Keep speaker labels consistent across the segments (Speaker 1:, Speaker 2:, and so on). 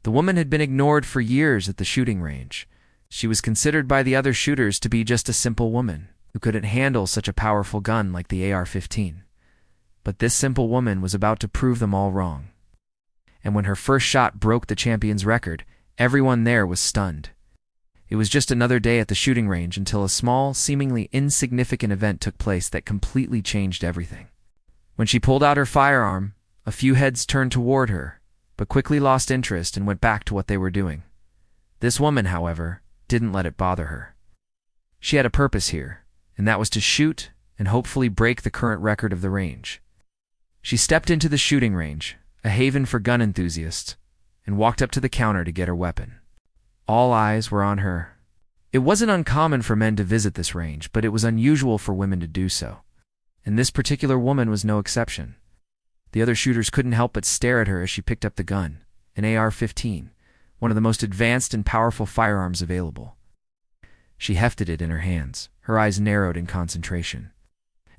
Speaker 1: The woman had been ignored for years at the shooting range. She was considered by the other shooters to be just a simple woman who couldn't handle such a powerful gun like the AR-15. But this simple woman was about to prove them all wrong. And when her first shot broke the champion's record, everyone there was stunned. It was just another day at the shooting range until a small, seemingly insignificant event took place that completely changed everything. When she pulled out her firearm, a few heads turned toward her, but quickly lost interest and went back to what they were doing. This woman, however, didn't let it bother her. She had a purpose here, and that was to shoot and hopefully break the current record of the range. She stepped into the shooting range, a haven for gun enthusiasts, and walked up to the counter to get her weapon. All eyes were on her. It wasn't uncommon for men to visit this range, but it was unusual for women to do so. And this particular woman was no exception. The other shooters couldn't help but stare at her as she picked up the gun, an AR-15, one of the most advanced and powerful firearms available. She hefted it in her hands, her eyes narrowed in concentration.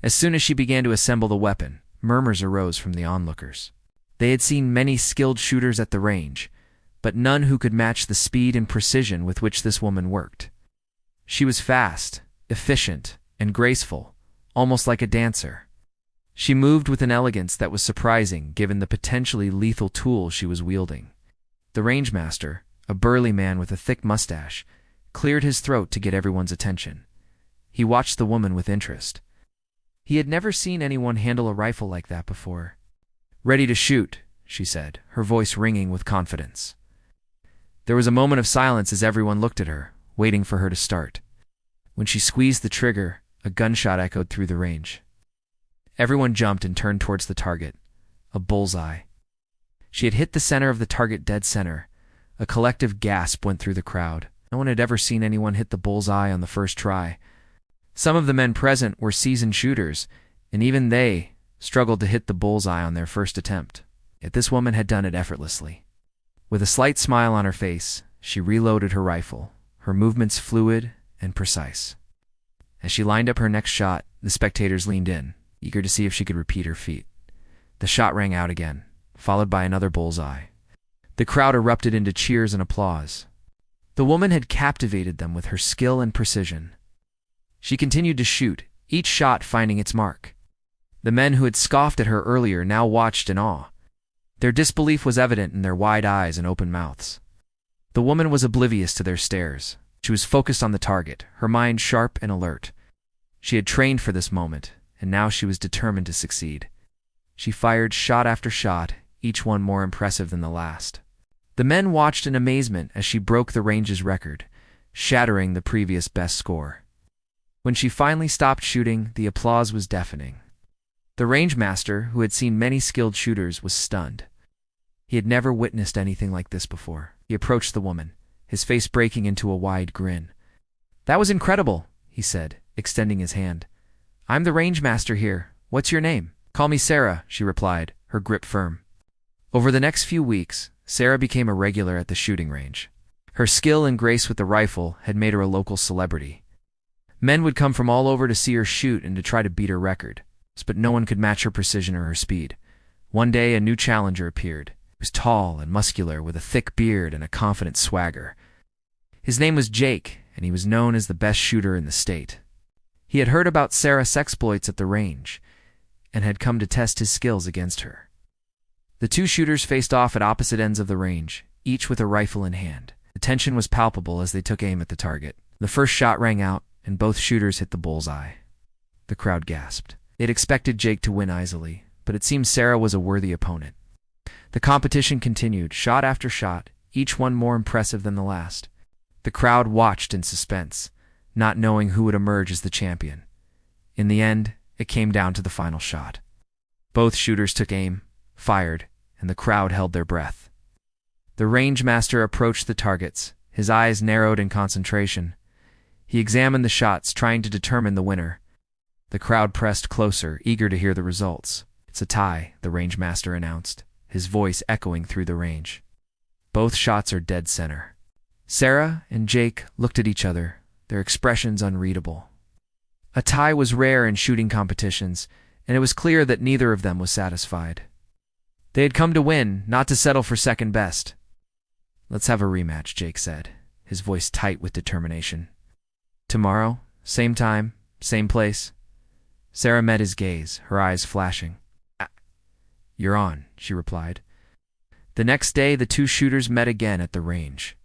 Speaker 1: As soon as she began to assemble the weapon, murmurs arose from the onlookers. They had seen many skilled shooters at the range, but none who could match the speed and precision with which this woman worked. She was fast, efficient, and graceful, almost like a dancer. She moved with an elegance that was surprising given the potentially lethal tool she was wielding. The rangemaster, a burly man with a thick mustache, cleared his throat to get everyone's attention. He watched the woman with interest. He had never seen anyone handle a rifle like that before. "Ready to shoot," she said, her voice ringing with confidence. There was a moment of silence as everyone looked at her, waiting for her to start. When she squeezed the trigger, a gunshot echoed through the range. Everyone jumped and turned towards the target, a bullseye. She had hit the center of the target dead center. A collective gasp went through the crowd. No one had ever seen anyone hit the bullseye on the first try. Some of the men present were seasoned shooters, and even they struggled to hit the bullseye on their first attempt. Yet this woman had done it effortlessly. With a slight smile on her face, she reloaded her rifle, her movements fluid and precise. As she lined up her next shot, the spectators leaned in, eager to see if she could repeat her feat. The shot rang out again, followed by another bullseye. The crowd erupted into cheers and applause. The woman had captivated them with her skill and precision. She continued to shoot, each shot finding its mark. The men who had scoffed at her earlier now watched in awe. Their disbelief was evident in their wide eyes and open mouths. The woman was oblivious to their stares. She was focused on the target, her mind sharp and alert. She had trained for this moment, and now she was determined to succeed. She fired shot after shot, each one more impressive than the last. The men watched in amazement as she broke the range's record, shattering the previous best score. When she finally stopped shooting, the applause was deafening. The rangemaster, who had seen many skilled shooters, was stunned. He had never witnessed anything like this before. He approached the woman, his face breaking into a wide grin. "That was incredible," he said, extending his hand. "I'm the rangemaster here. What's your name?" "Call me Sarah," she replied, her grip firm. Over the next few weeks, Sarah became a regular at the shooting range. Her skill and grace with the rifle had made her a local celebrity. Men would come from all over to see her shoot and to try to beat her record, but no one could match her precision or her speed. One day, a new challenger appeared. He was tall and muscular, with a thick beard and a confident swagger. His name was Jake, and he was known as the best shooter in the state. He had heard about Sarah's exploits at the range, and had come to test his skills against her. The two shooters faced off at opposite ends of the range, each with a rifle in hand. The tension was palpable as they took aim at the target. The first shot rang out, and both shooters hit the bullseye. The crowd gasped. They'd expected Jake to win easily, but it seemed Sarah was a worthy opponent. The competition continued, shot after shot, each one more impressive than the last. The crowd watched in suspense, not knowing who would emerge as the champion. In the end, it came down to the final shot. Both shooters took aim, fired, and the crowd held their breath. The rangemaster approached the targets, his eyes narrowed in concentration. He examined the shots, trying to determine the winner. The crowd pressed closer, eager to hear the results. "It's a tie," the rangemaster announced, his voice echoing through the range. "Both shots are dead center." Sarah and Jake looked at each other, their expressions unreadable. A tie was rare in shooting competitions, and it was clear that neither of them was satisfied. They had come to win, not to settle for second best. Let's have a rematch, Jake said, his voice tight with determination. Tomorrow, same time, same place. Sarah met his gaze, her eyes flashing. You're on, she replied. The next day, the two shooters met again at the range.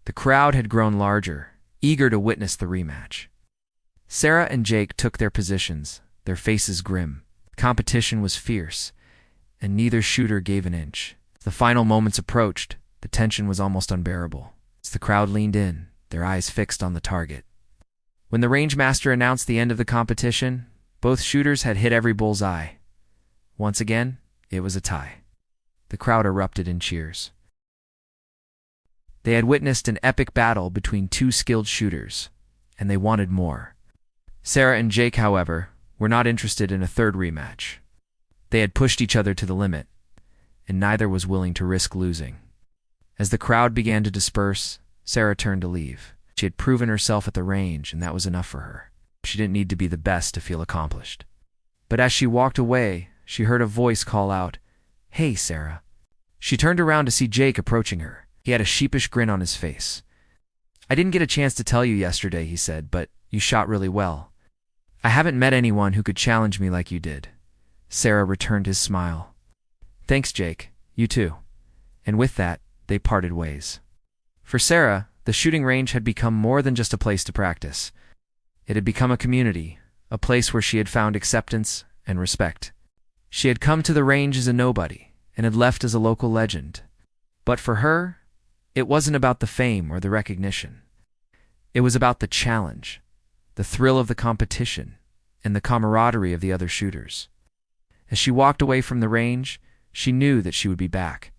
Speaker 1: The crowd had grown larger, eager to witness the rematch. Sarah and Jake took their positions, their faces grim. The competition was fierce, and neither shooter gave an inch. As the final moments approached, the tension was almost unbearable. As the crowd leaned in, their eyes fixed on the target. When the range master announced the end of the competition, both shooters had hit every bullseye. Once again, it was a tie. The crowd erupted in cheers. They had witnessed an epic battle between two skilled shooters, and they wanted more. Sarah and Jake, however, were not interested in a third rematch. They had pushed each other to the limit, and neither was willing to risk losing. As the crowd began to disperse, Sarah turned to leave. She had proven herself at the range, and that was enough for her. She didn't need to be the best to feel accomplished. But as she walked away, she heard a voice call out, "Hey, Sarah." She turned around to see Jake approaching her. He had a sheepish grin on his face. "I didn't get a chance to tell you yesterday," he said, "but you shot really well. I haven't met anyone who could challenge me like you did." Sarah returned his smile. "Thanks, Jake. You too." And with that, they parted ways. For Sarah, the shooting range had become more than just a place to practice. It had become a community, a place where she had found acceptance and respect. She had come to the range as a nobody and had left as a local legend. But for her, it wasn't about the fame or the recognition. It was about the challenge, the thrill of the competition, and the camaraderie of the other shooters. As she walked away from the range, she knew that she would be back.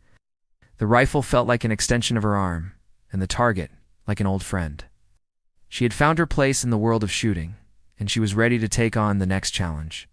Speaker 1: The rifle felt like an extension of her arm, and the target like an old friend. She had found her place in the world of shooting, and she was ready to take on the next challenge.